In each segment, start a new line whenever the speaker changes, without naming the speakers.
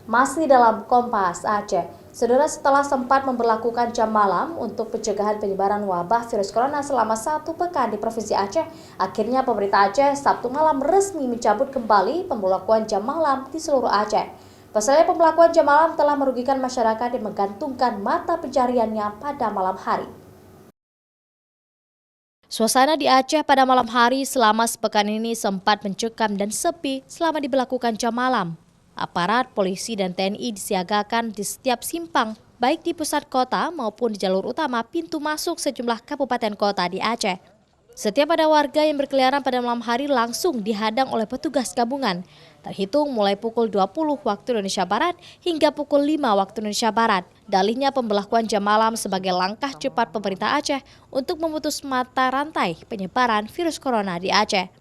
Masih dalam Kompas Aceh, saudara, setelah sempat memberlakukan jam malam untuk pencegahan penyebaran wabah virus corona selama 1 pekan di Provinsi Aceh, akhirnya pemerintah Aceh Sabtu malam resmi mencabut kembali pemberlakuan jam malam di seluruh Aceh. Pasalnya pemberlakuan jam malam telah merugikan masyarakat yang menggantungkan mata pencariannya pada malam hari. Suasana di Aceh pada malam hari selama sepekan ini sempat mencekam dan sepi selama diberlakukan jam malam. Aparat, polisi, dan TNI disiagakan di setiap simpang, baik di pusat kota maupun di jalur utama pintu masuk sejumlah kabupaten kota di Aceh. Setiap ada warga yang berkeliaran pada malam hari langsung dihadang oleh petugas gabungan, terhitung mulai pukul 20 waktu Indonesia Barat hingga pukul 5 waktu Indonesia Barat. Dalihnya pemberlakuan jam malam sebagai langkah cepat pemerintah Aceh untuk memutus mata rantai penyebaran virus corona di Aceh.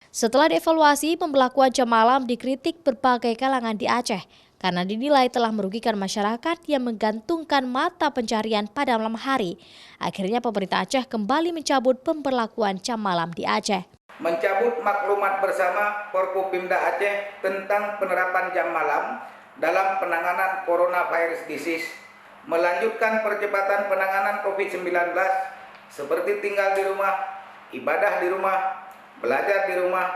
Setelah dievaluasi, pemberlakuan jam malam dikritik berbagai kalangan di Aceh karena dinilai telah merugikan masyarakat yang menggantungkan mata pencarian pada malam hari. Akhirnya pemerintah Aceh kembali mencabut pemberlakuan jam malam di Aceh.
Mencabut maklumat bersama Forkopimda Aceh tentang penerapan jam malam dalam penanganan coronavirus disease, melanjutkan percepatan penanganan COVID-19 seperti tinggal di rumah, ibadah di rumah, belajar di rumah,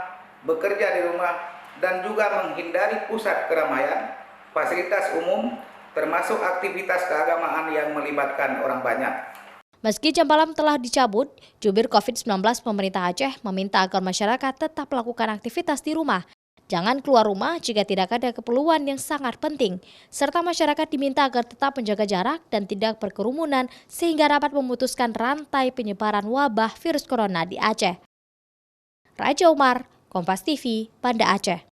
bekerja di rumah, dan juga menghindari pusat keramaian, fasilitas umum, termasuk aktivitas keagamaan yang melibatkan orang banyak.
Meski jam malam telah dicabut, jubir COVID-19 pemerintah Aceh meminta agar masyarakat tetap melakukan aktivitas di rumah. Jangan keluar rumah jika tidak ada keperluan yang sangat penting, serta masyarakat diminta agar tetap menjaga jarak dan tidak berkerumunan sehingga dapat memutuskan rantai penyebaran wabah virus corona di Aceh. Raja Umar, Kompas TV, Banda Aceh.